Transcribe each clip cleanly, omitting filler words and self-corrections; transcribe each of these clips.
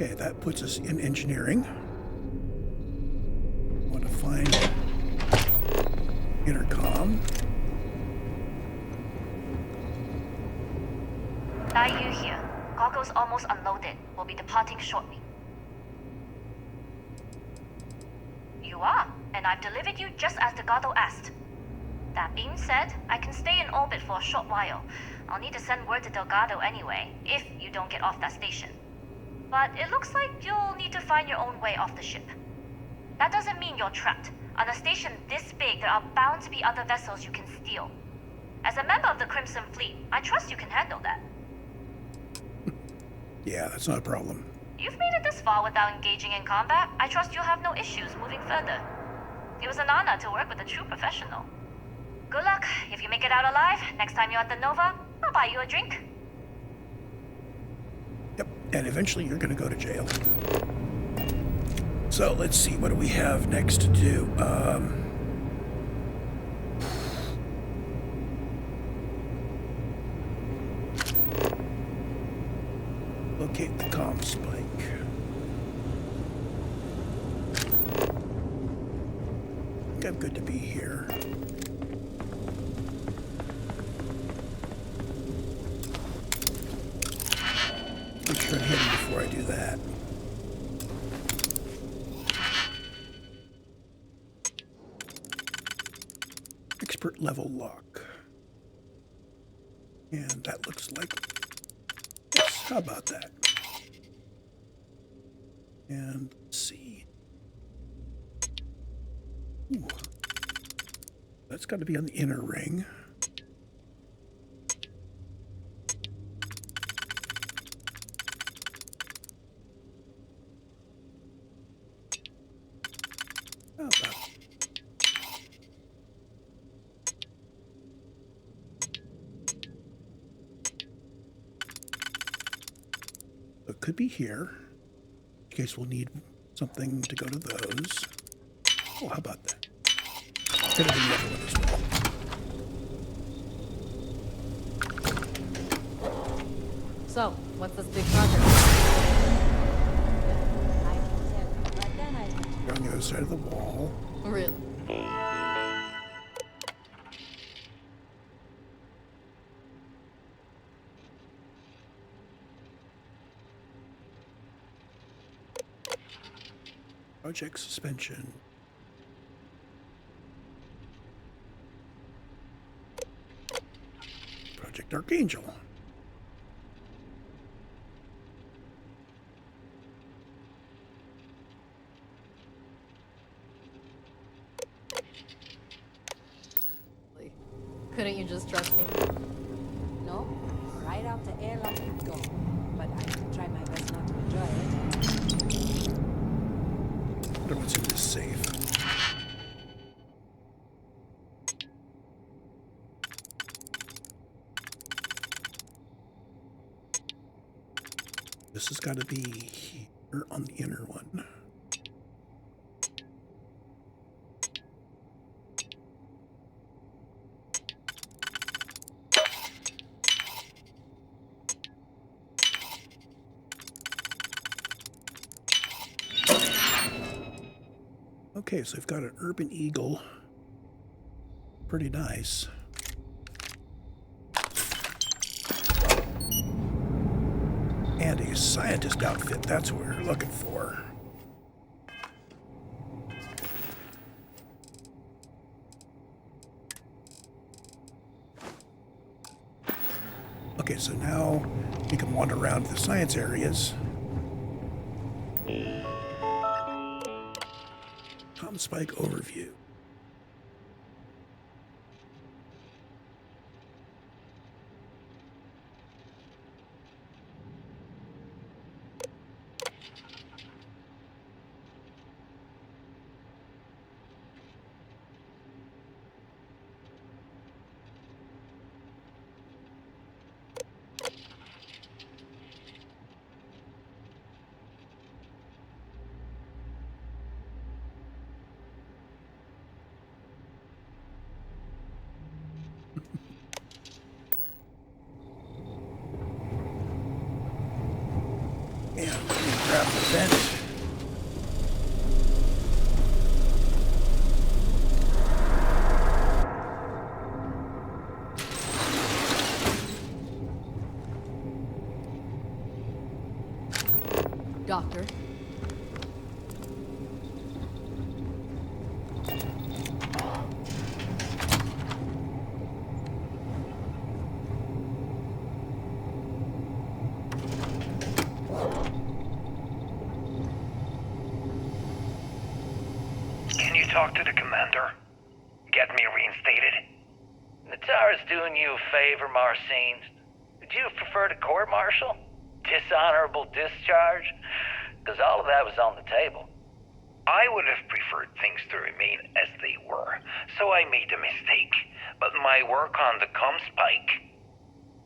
Okay, that puts us in engineering. Want to find intercom. Yu here. Cargo's almost unloaded. We'll be departing shortly. You are, and I've delivered you just as Delgado asked. That being said, I can stay in orbit for a short while. I'll need to send word to Delgado anyway, if you don't get off that station. But it looks like you'll need to find your own way off the ship. That doesn't mean you're trapped. On a station this big, there are bound to be other vessels you can steal. As a member of the Crimson Fleet, I trust you can handle that. Yeah, that's not a problem. You've made it this far without engaging in combat. I trust you'll have no issues moving further. It was an honor to work with a true professional. Good luck. If you make it out alive, next time you're at the Nova, I'll buy you a drink. Yep, and eventually you're going to go to jail. So let's see, what do we have next to do? Locate the comm spike. I think I'm good to be here. Make sure I'm hidden before I do that. Expert level lock. And that looks like... Yes, how about that? And let's see. Ooh. That's got to be on the inner ring. How about it could be here. In case we'll need something to go to those. Oh, how about that? Could have been the other one as well. So, what's this big project? You're on the other side of the wall. Really? Project suspension. Project Archangel. Couldn't you just trust me? No, right out the airlock you go. But I can try my best not to enjoy it. I don't want to see this safe. This has got to be here on the inner one. Okay, so I've got an Urban Eagle. Pretty nice. And a scientist outfit, that's what we're looking for. Okay, so now we can wander around the science areas. Comm spike overview. grab the vent. Doctor. Can you talk to the commander? Get me reinstated? Natara's doing you a favor, Marcine. Would you have preferred a court-martial? Dishonorable discharge? Because all of that was on the table. I would have preferred things to remain as they were, so I made a mistake. But my work on the spike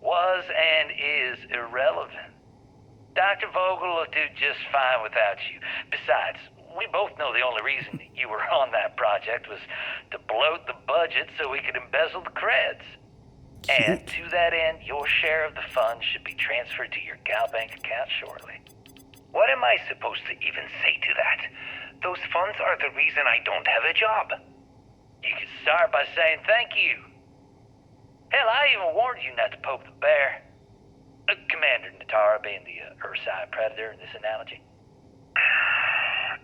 Was and is irrelevant. Dr. Vogel will do just fine without you. Besides, we both know the only reason you were on that project was to bloat the budget so we could embezzle the creds. And to that end, your share of the funds should be transferred to your Gal Bank account shortly. What am I supposed to even say to that? Those funds are the reason I don't have a job. You could start by saying thank you. Hell, I even warned you not to poke the bear. Commander Natara being the Ursine predator in this analogy.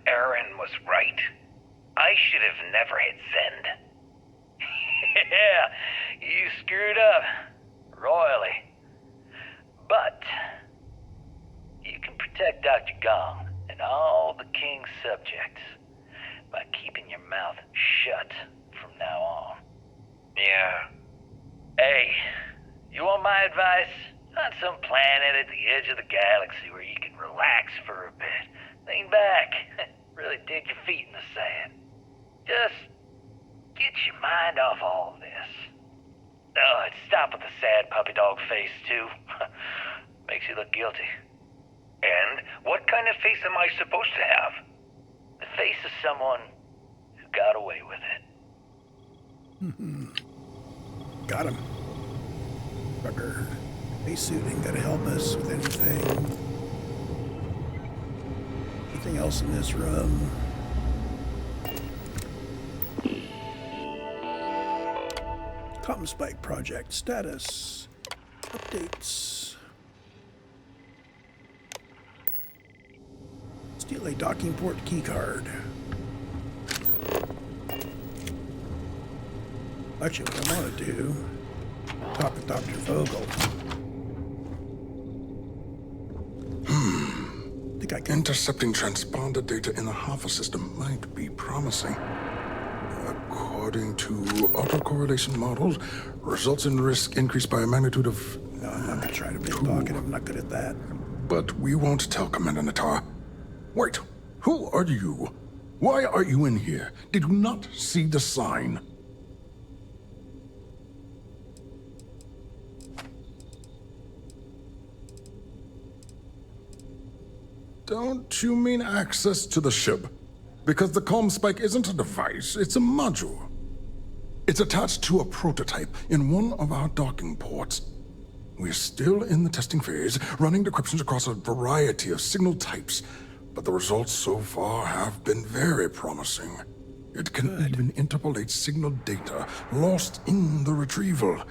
Aaron was right. I should have never hit send. Yeah, you screwed up. Royally. But you can protect Dr. Gong and all the King's subjects by keeping your mouth shut from now on. Yeah. Hey, you want my advice? On some planet at the edge of the galaxy where you can relax for a bit. Lean back. Really dig your feet in the sand. Just get your mind off all this. Oh, and stop with the sad puppy dog face, too. Makes you look guilty. And what kind of face am I supposed to have? The face of someone who got away with it. Got him. Fucker. Spacesuit ain't gonna help us with anything. Anything else in this room? Spike project status. Updates. Steal a docking port keycard. Actually, what I want to do, talk with Dr. Vogel. Think I can. Intercepting transponder data in the Alpha system might be promising. According to autocorrelation models, results in risk increased by a magnitude of... No, I'm not gonna try to be talkative. I'm not good at that. But we won't tell Commander Natar. Wait, who are you? Why are you in here? Did you not see the sign? Don't you mean access to the ship? Because the comm spike isn't a device, it's a module. It's attached to a prototype in one of our docking ports. We're still in the testing phase, running decryptions across a variety of signal types, but the results so far have been very promising. It can even interpolate signal data lost in the retrieval.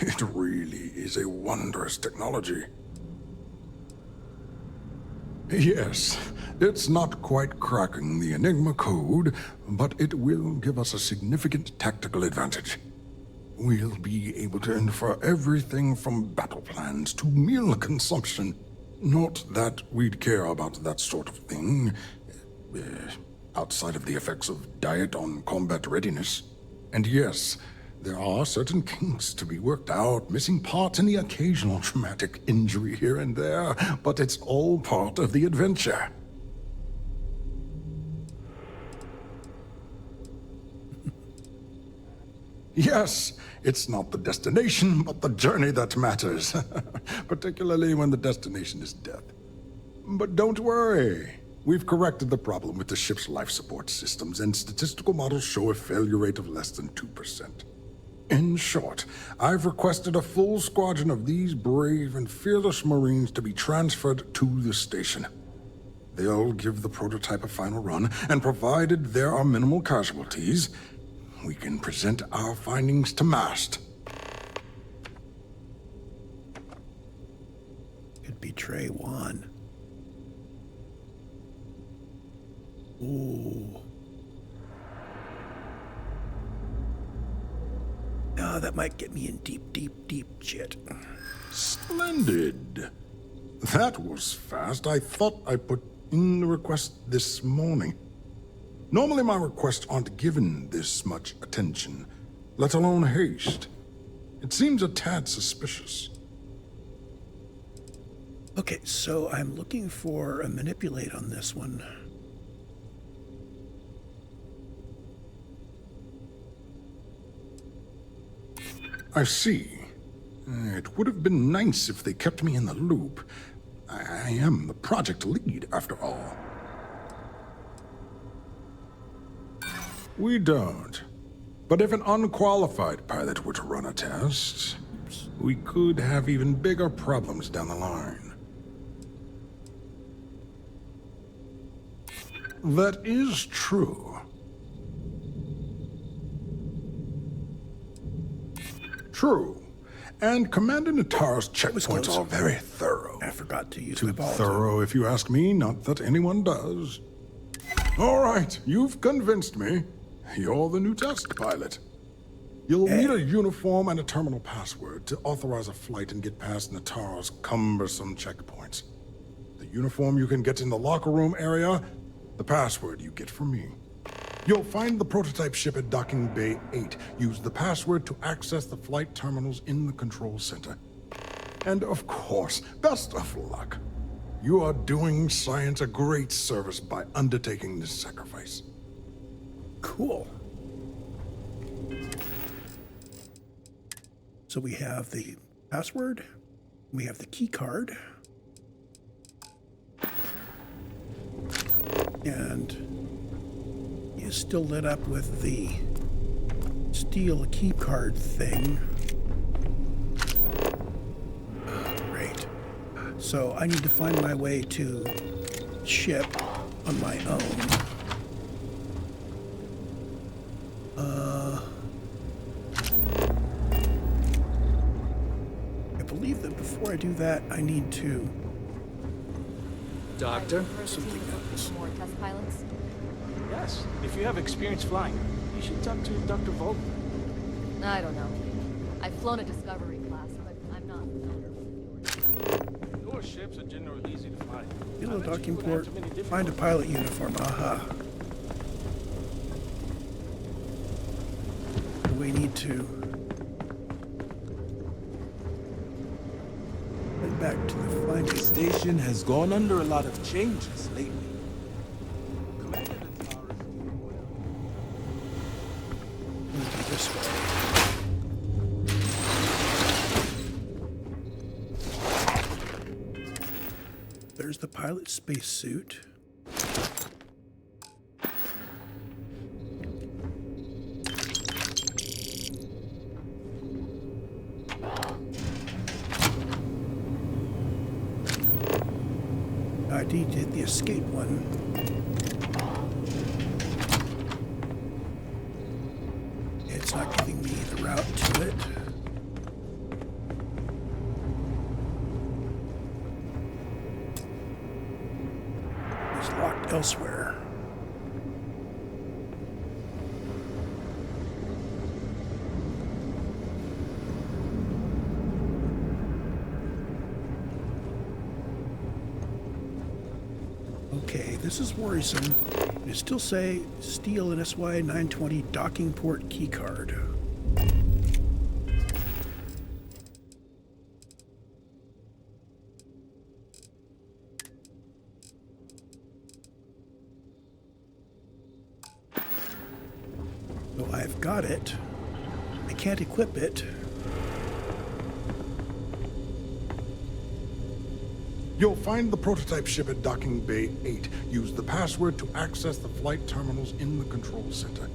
It really is a wondrous technology. Yes, it's not quite cracking the Enigma code, but it will give us a significant tactical advantage. We'll be able to infer everything from battle plans to meal consumption. Not that we'd care about that sort of thing, outside of the effects of diet on combat readiness. And yes, there are certain kinks to be worked out, missing parts and the occasional traumatic injury here and there, but it's all part of the adventure. Yes, it's not the destination, but the journey that matters, particularly when the destination is death. But don't worry. We've corrected the problem with the ship's life support systems, and statistical models show a failure rate of less than 2%. In short, I've requested a full squadron of these brave and fearless Marines to be transferred to the station. They'll give the prototype a final run, and provided there are minimal casualties, we can present our findings to Mast. Could be Tray 1. Ooh. Oh, that might get me in deep shit. Splendid. That was fast. I thought I put in the request this morning. Normally my requests aren't given this much attention, let alone haste. It seems a tad suspicious. Okay, so I'm looking for a manipulate on this one. I see. It would have been nice if they kept me in the loop. I am the project lead, after all. We don't. But if an unqualified pilot were to run a test, we could have even bigger problems down the line. That is true. True. And Commander Natara's checkpoints close. are very thorough. I forgot to use Too my ball. thorough, if you ask me. Not that anyone does. All right, you've convinced me. You're the new test pilot. You'll need a uniform and a terminal password to authorize a flight and get past Natara's cumbersome checkpoints. The uniform you can get in the locker room area, the password you get from me. You'll find the prototype ship at Docking Bay 8. Use the password to access the flight terminals in the control center. And of course, best of luck. You are doing science a great service by undertaking this sacrifice. Cool. So we have the password, we have the key card, and he is still lit up with the steel key card thing. Great. So I need to find my way to ship on my own. I believe that before I do that, I need to... Doctor? Something else. More test pilots? Yes. If you have experience flying, you should talk to Dr. Volk. I don't know. I've flown a Discovery class, but I'm not familiar with Newer ships are generally easy to fly. Hello, I bet you docking would port. have too many Find a pilot uniform. Aha. We need to head back to the The finding. station has gone under a lot of changes lately. Commander Natara's This way. There's the pilot spacesuit. I need to hit the escape one. It's not giving me the route to it. It's locked elsewhere. Okay, this is worrisome. It still say Steel and SY 920 docking port keycard. So I've got it. I can't equip it. You'll find the prototype ship at Docking Bay 8. Use the password to access the flight terminals in the control center.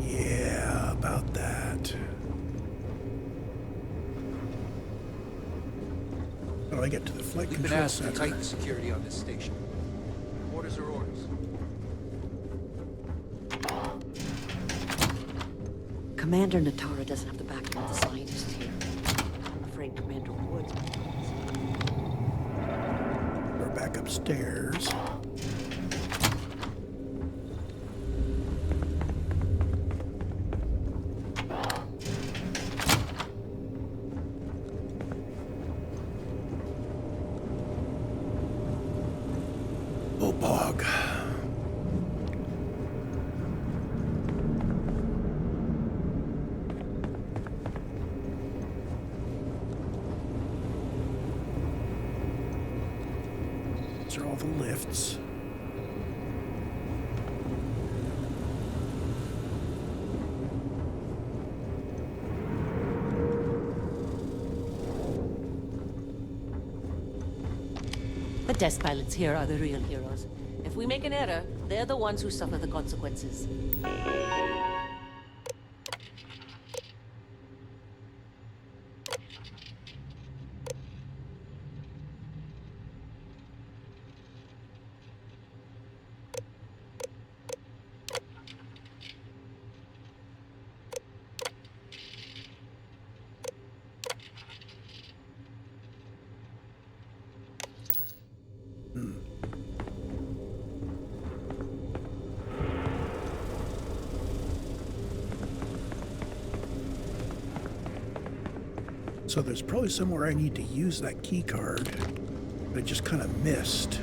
Yeah, about that. How do I get to the flight We've been control asked to center? tighten security on this station. Orders are orders. Commander Natara doesn't have the backing of the scientists here. I'm afraid Commander Woods. We're back upstairs. Oh, bog. These are all the lifts. The test pilots here are the real heroes. If we make an error, they're the ones who suffer the consequences. So there's probably somewhere I need to use that key card, but I just kind of missed.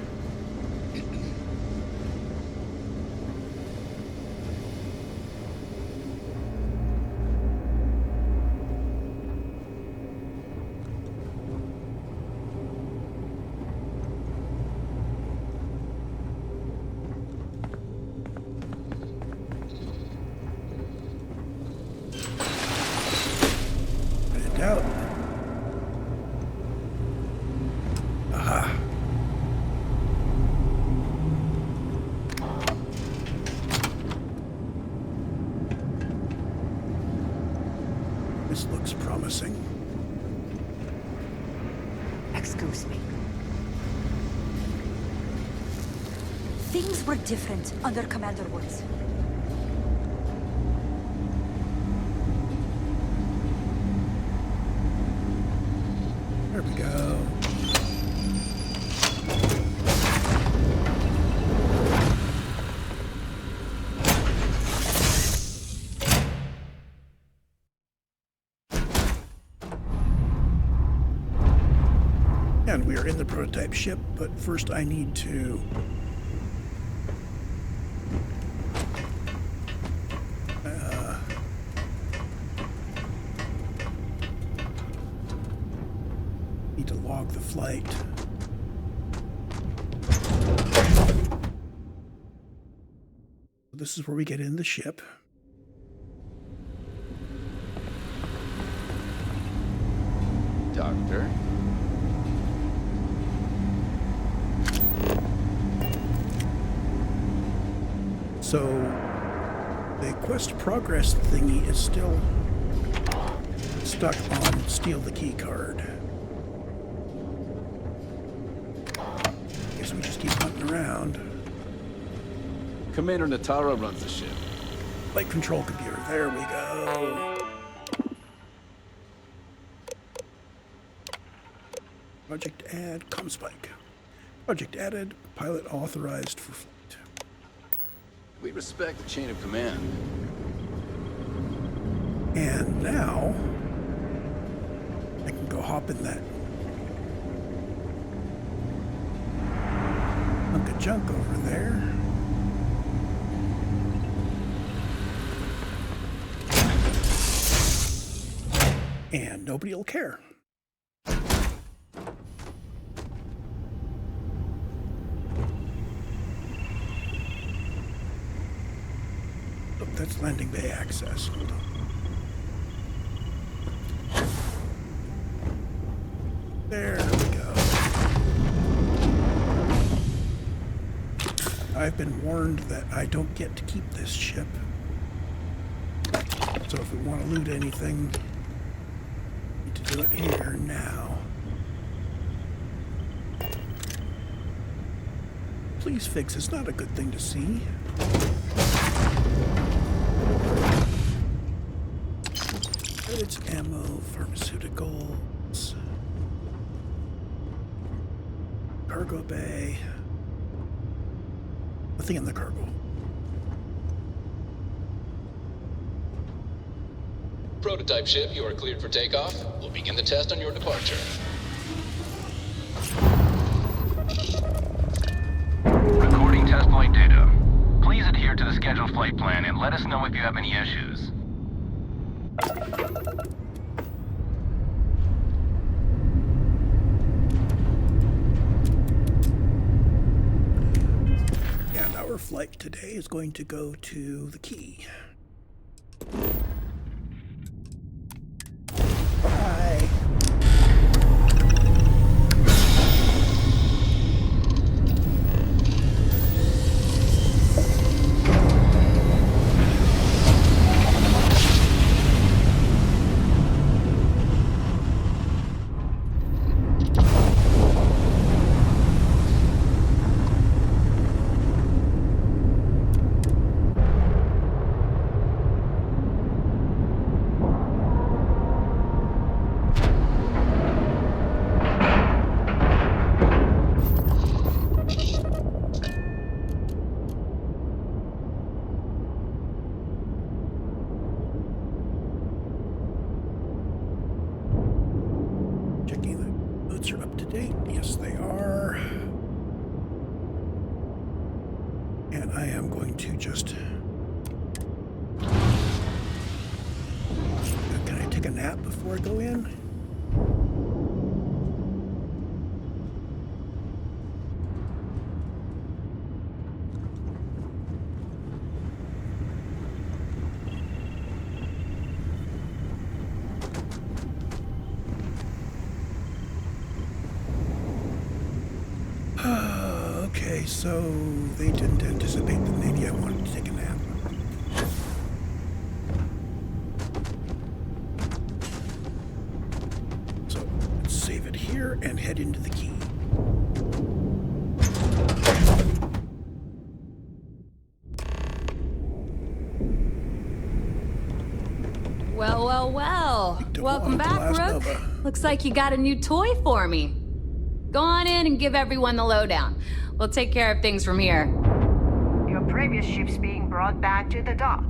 Find out. Aha. This looks promising. Excuse me. Things were different under Commander Woods. There we go. And we are in the prototype ship, but first I need to log the flight. This is where we get in the ship. Doctor? So the quest progress thingy is still stuck on steal the key card. Guess we just keep hunting around. Commander Natara runs the ship. Flight control computer, there we go. Project add, comspike. Project added, pilot authorized for flight. We respect the chain of command. And now, I can go hop in that hunk of junk over there. And nobody will care. Oh, that's landing bay access. Hold on. There we go. I've been warned that I don't get to keep this ship. So if we want to loot anything, we need to do it here now. Please fix. It's not a good thing to see. It's ammo, pharmaceuticals, cargo bay. Nothing in the cargo. Prototype ship, you are cleared for takeoff. We'll begin the test on your departure. Recording test flight data. Please adhere to the scheduled flight plan and let us know if you have any issues. And our flight today is going to go to the Key. Bye. Are up to date. Yes, they are. And I am going to just... Can I take a nap before I go in? Okay, so they didn't anticipate that maybe I wanted to take a nap. So let's save it here and head into the Key. Well, well, well. Welcome back, Rook. Looks like you got a new toy for me. Go on in and give everyone the lowdown. We'll take care of things from here. Your previous ship's being brought back to the dock.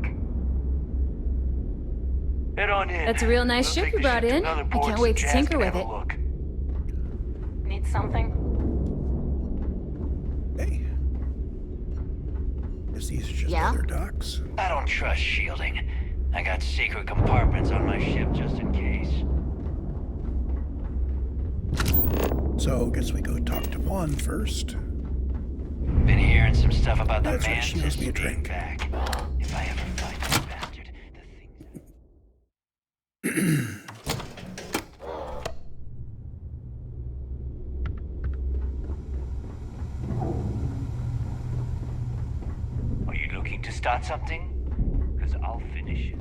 Head on in. That's a real nice ship you brought in. I can't wait to tinker with it. Need something? Hey. Guess these are just other docks. I don't trust shielding. I got secret compartments on my ship just in case. So, guess we go talk to Juan first. Been hearing some stuff about the That's right, man she owes me a drink. back. If I ever find that bastard, the things... Are you looking to start something? Because I'll finish it.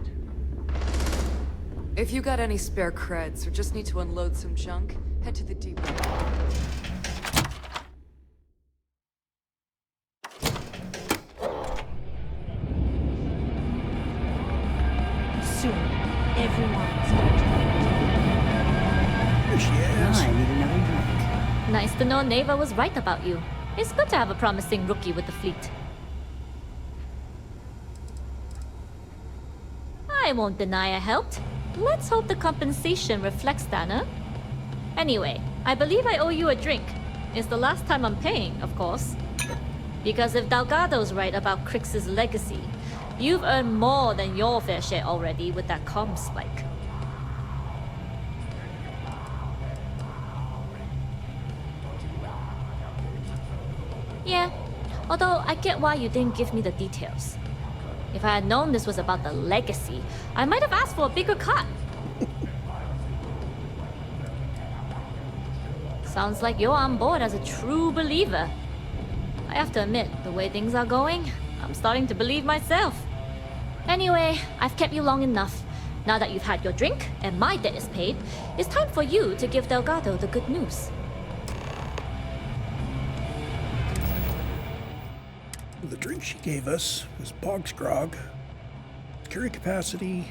If you got any spare creds or just need to unload some junk, head to the depot. Soon, everyone's going to Here she is. I need another drink. Nice to know Neva was right about you. It's good to have a promising rookie with the fleet. I won't deny I helped. Let's hope the compensation reflects that, huh? Anyway, I believe I owe you a drink. It's the last time I'm paying, of course. Because if Delgado's right about Crix's legacy, you've earned more than your fair share already with that comm spike. Yeah, although I get why you didn't give me the details. If I had known this was about the legacy, I might have asked for a bigger cut. Sounds like you're on board as a true believer. I have to admit, the way things are going, I'm starting to believe myself. Anyway, I've kept you long enough. Now that you've had your drink and my debt is paid, it's time for you to give Delgado the good news. The drink she gave us was Bog's Grog. Carry capacity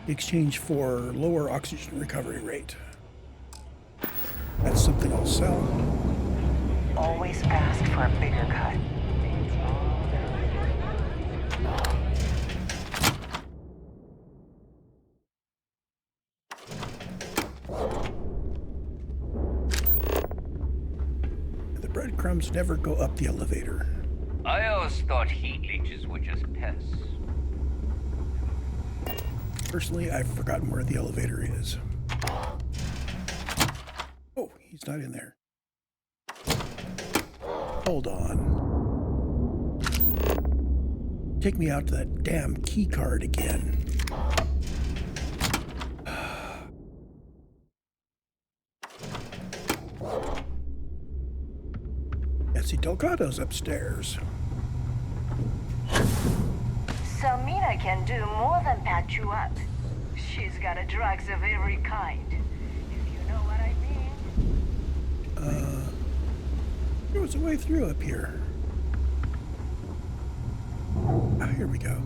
in exchange for lower oxygen recovery rate. That's something I'll sell. Always ask for a bigger cut. The breadcrumbs never go up the elevator. I always thought heat leeches were just pests. Personally, I've forgotten where the elevator is. Oh, he's not in there. Hold on. Take me out to that damn key card again. Essie Delgado's upstairs. Selmina can do more than patch you up. She's got a drugs of every kind. If you know what I mean. There was a way through up here. Ah, here we go.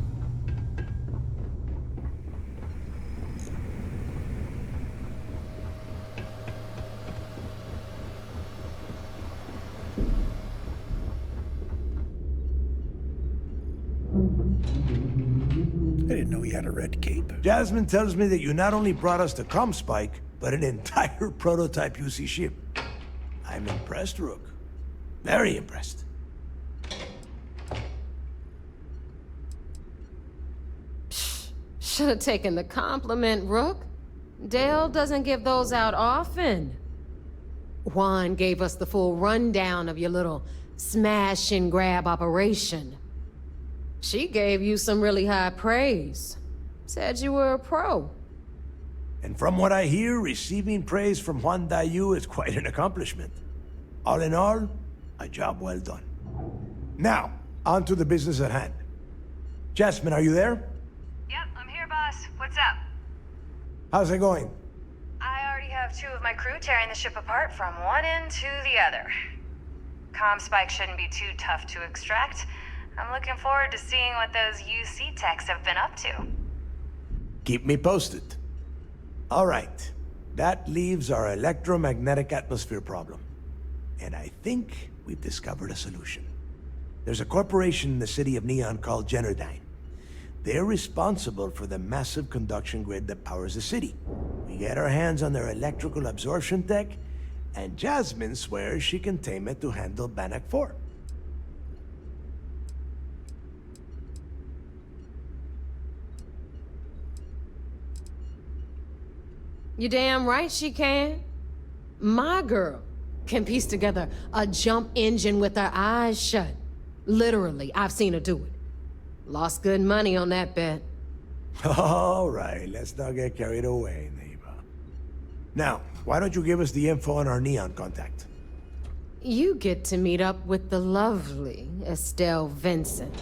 I didn't know he had a red cape. Jasmine tells me that you not only brought us the Comspike, but an entire prototype UC ship. I'm impressed, Rook. Very impressed. Should have taken the compliment, Rook. Dale doesn't give those out often. Juan gave us the full rundown of your little smash and grab operation. She gave you some really high praise. Said you were a pro. And from what I hear, receiving praise from Juan Dayu is quite an accomplishment. All in all, a job well done. Now, on to the business at hand. Jasmine, are you there? Yep, I'm here, boss. What's up? How's it going? I already have 2 of my crew tearing the ship apart from one end to the other. Comspike shouldn't be too tough to extract. I'm looking forward to seeing what those UC techs have been up to. Keep me posted. All right. That leaves our electromagnetic atmosphere problem. And I think we've discovered a solution. There's a corporation in the city of Neon called Generdyne. They're responsible for the massive conduction grid that powers the city. We get our hands on their electrical absorption tech, and Jasmine swears she can tame it to handle Bannock 4. You damn right she can. My girl can piece together a jump engine with her eyes shut. Literally, I've seen her do it. Lost good money on that bet. All right, let's not get carried away, neighbor. Now, why don't you give us the info on our Neon contact? You get to meet up with the lovely Estelle Vincent.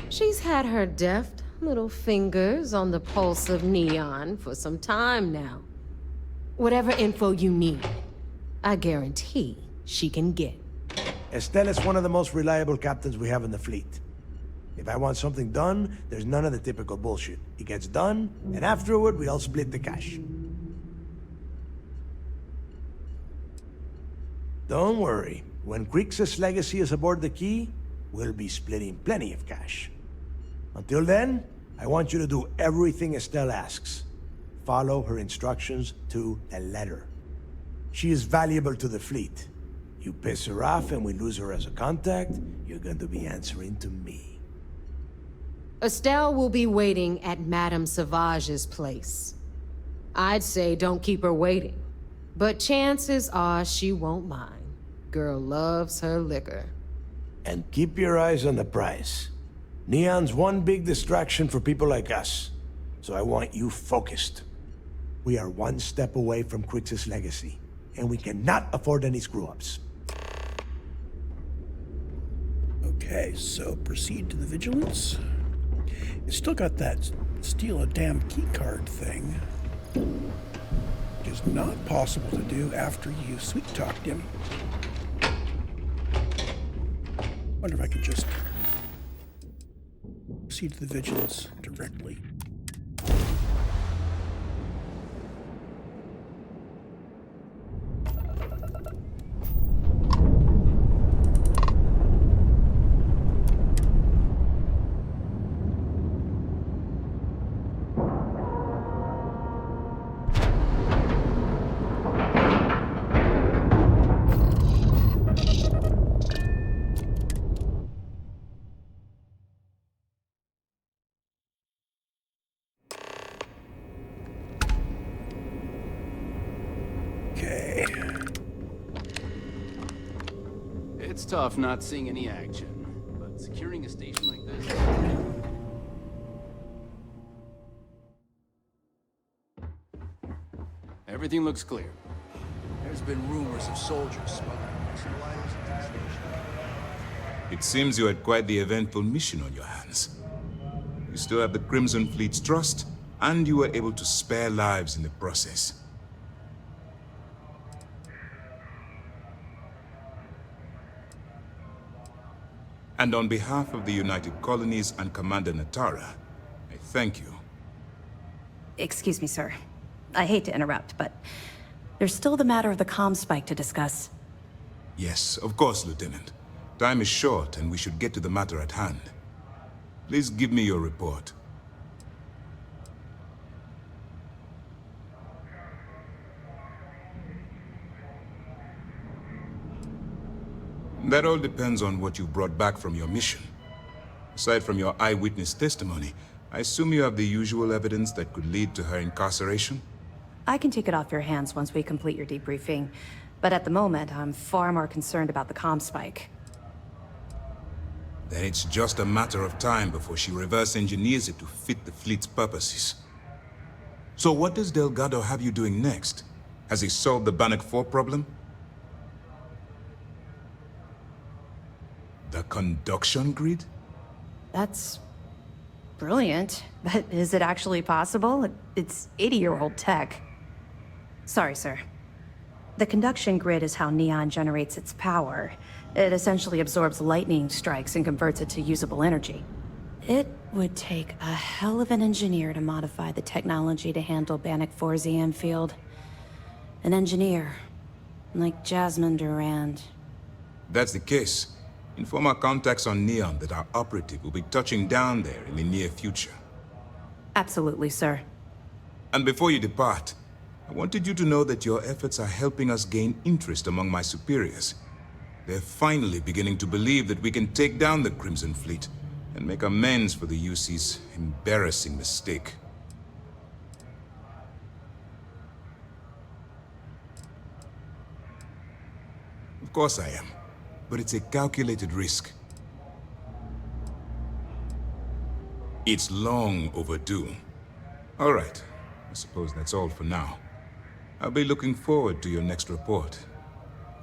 She's had her deft little fingers on the pulse of Neon for some time now. Whatever info you need, I guarantee she can get. Estelle is one of the most reliable captains we have in the fleet. If I want something done, there's none of the typical bullshit. It gets done, and afterward, we all split the cash. Don't worry. When Crixus' legacy is aboard the Key, we'll be splitting plenty of cash. Until then, I want you to do everything Estelle asks. Follow her instructions to the letter. She is valuable to the fleet. You piss her off and we lose her as a contact, you're going to be answering to me. Estelle will be waiting at Madame Sauvage's place. I'd say don't keep her waiting, but chances are she won't mind. Girl loves her liquor. And keep your eyes on the prize. Neon's one big distraction for people like us, so I want you focused. We are one step away from Crixus' legacy, and we cannot afford any screw-ups. Okay, so proceed to the vigilance. It's still got that steal a damn keycard thing. Which is not possible to do after you sweet-talked him. Wonder if I can just proceed to the vigilance directly. Okay. It's tough not seeing any action, but securing a station like this... Everything looks clear. There's been rumors of soldiers smuggling supplies into the station. It seems you had quite the eventful mission on your hands. You still have the Crimson Fleet's trust, and you were able to spare lives in the process. And on behalf of the United Colonies and Commander Natara, I thank you. Excuse me, sir. I hate to interrupt, but there's still the matter of the comm spike to discuss. Yes, of course, Lieutenant. Time is short, and we should get to the matter at hand. Please give me your report. That all depends on what you brought back from your mission. Aside from your eyewitness testimony, I assume you have the usual evidence that could lead to her incarceration? I can take it off your hands once we complete your debriefing, but at the moment, I'm far more concerned about the comm spike. Then it's just a matter of time before she reverse engineers it to fit the fleet's purposes. So what does Delgado have you doing next? Has he solved the Bannock 4 problem? The conduction grid? That's brilliant, but is it actually possible? It's 80-year-old tech. Sorry, sir. The conduction grid is how Neon generates its power. It essentially absorbs lightning strikes and converts it to usable energy. It would take a hell of an engineer to modify the technology to handle Bannock 4's EM field. An engineer, like Jasmine Durand. That's the case. Inform our contacts on Neon that our operative will be touching down there in the near future. Absolutely, sir. And before you depart, I wanted you to know that your efforts are helping us gain interest among my superiors. They're finally beginning to believe that we can take down the Crimson Fleet and make amends for the UC's embarrassing mistake. Of course I am, but it's a calculated risk. It's long overdue. All right, I suppose that's all for now. I'll be looking forward to your next report.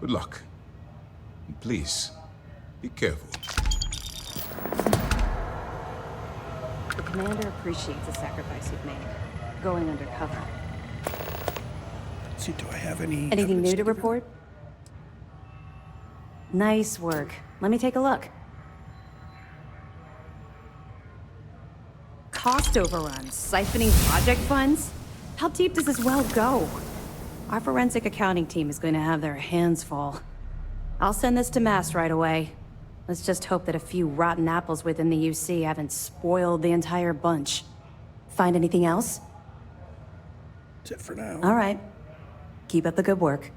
Good luck. And please, be careful. The commander appreciates the sacrifice you've made, going undercover. Let's see, do I have any... Anything new to report? Nice work. Let me take a look. Cost overruns, siphoning project funds? How deep does this well go? Our forensic accounting team is going to have their hands full. I'll send this to Mass right away. Let's just hope that a few rotten apples within the UC haven't spoiled the entire bunch. Find anything else? That's it for now. All right. Keep up the good work.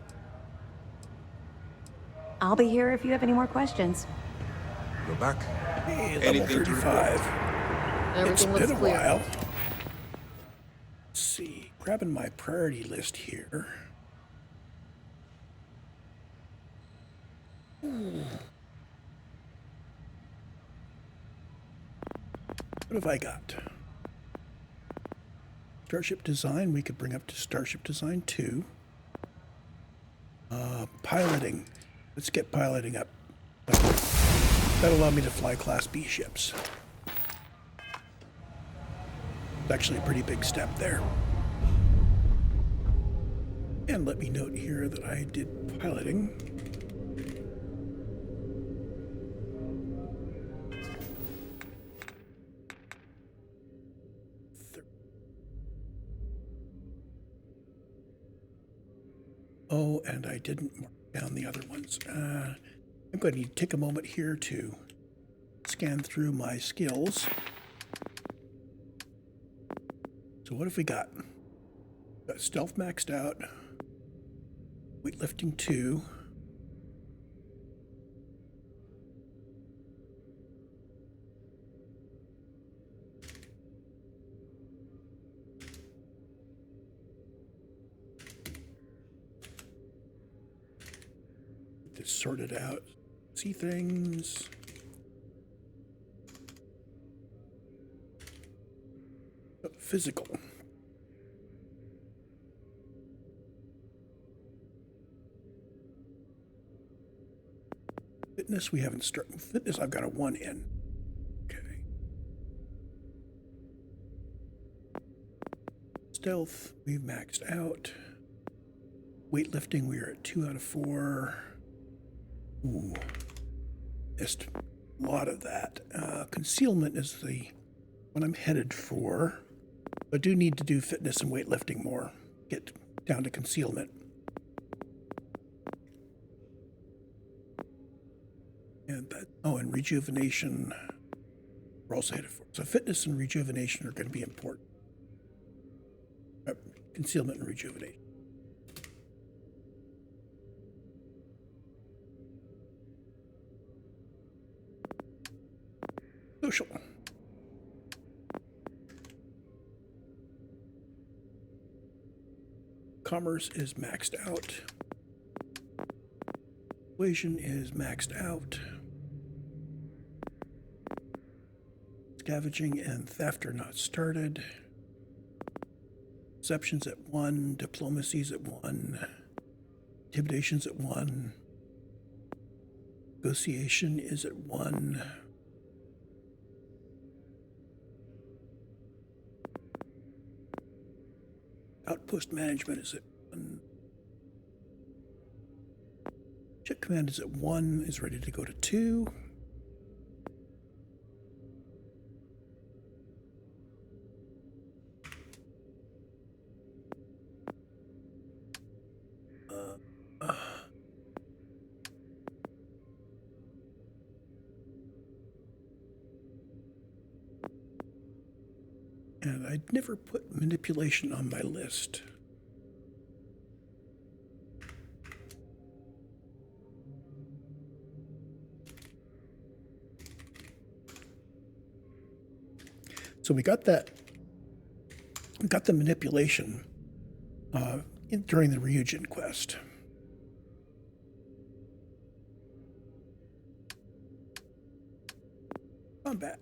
I'll be here if you have any more questions. Go back. Hey, level 35. It's been a while. Let's see. Grabbing my priority list here. Ooh. What have I got? Starship design, we could bring up to Starship design 2. Piloting. Let's get piloting up. That'll allow me to fly Class B ships. It's actually a pretty big step there. And let me note here that I did piloting. Oh, and I didn't mark down the other ones. I'm going to take a moment here to scan through my skills. So what have we got? Got stealth maxed out. Weightlifting 2. Just sort it out. See things. Physical. Fitness, we haven't started. Fitness, I've got a 1 in. Okay. Stealth, we've maxed out. Weightlifting, we are at 2 out of 4. Ooh. Missed a lot of that. Concealment is the one I'm headed for. I do need to do fitness and weightlifting more. Get down to concealment. And that, oh, and rejuvenation we're also headed for. So fitness and rejuvenation are going to be important. Concealment and rejuvenation. Social. Commerce is maxed out. Persuasion is maxed out. Scavenging and theft are not started. Deception's at 1. Diplomacy's at 1. Intimidation's at 1. Negotiation is at 1. Outpost management is at 1. Ship command is at 1, is ready to go to 2. And I'd never put manipulation on my list. So we got that. We got the manipulation during the Ryujin quest. Combat.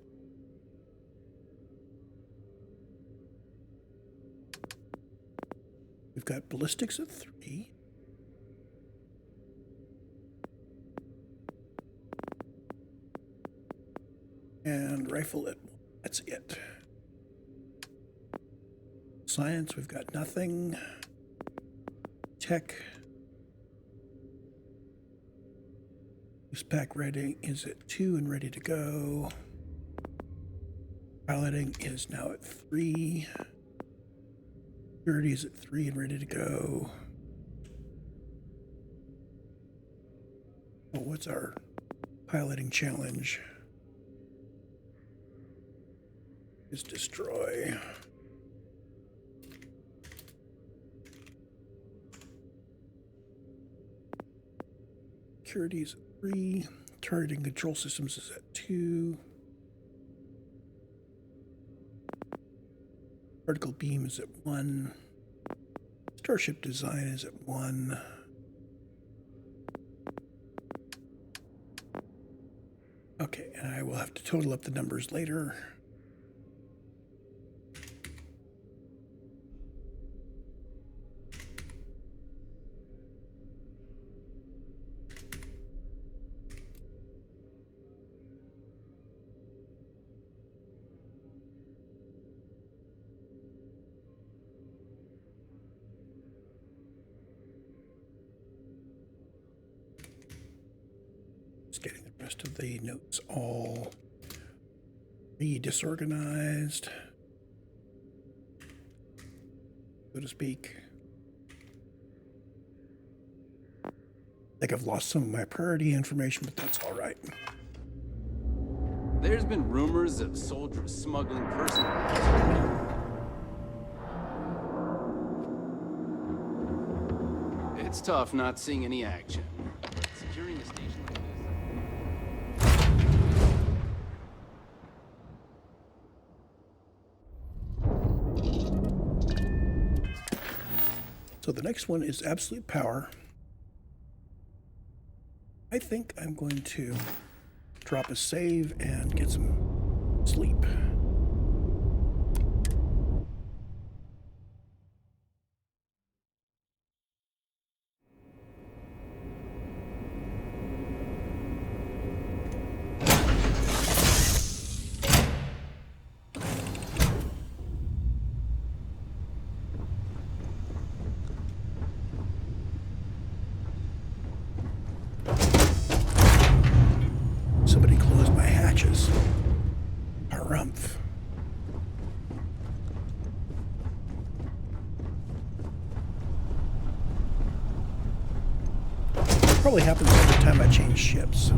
We've got ballistics at 3. And rifle at 1. That's it. Science, we've got nothing. Tech. Loose pack rating is at 2 and ready to go. Piloting is now at 3. Security is at 3 and ready to go. Oh, what's our piloting challenge? Is destroy. Security is at 3. Targeting control systems is at 2. Particle beam is at 1. Starship design is at 1. Okay, and I will have to total up the numbers later. Getting the rest of the notes all disorganized, so to speak. I think I've lost some of my priority information, but that's all right. There's been rumors of soldiers smuggling personal. It's tough not seeing any action. Securing a station like this. So the next one is absolute power. I think I'm going to drop a save and get some sleep. Somebody closed my hatches. Harumph. Probably happens every time I change ships.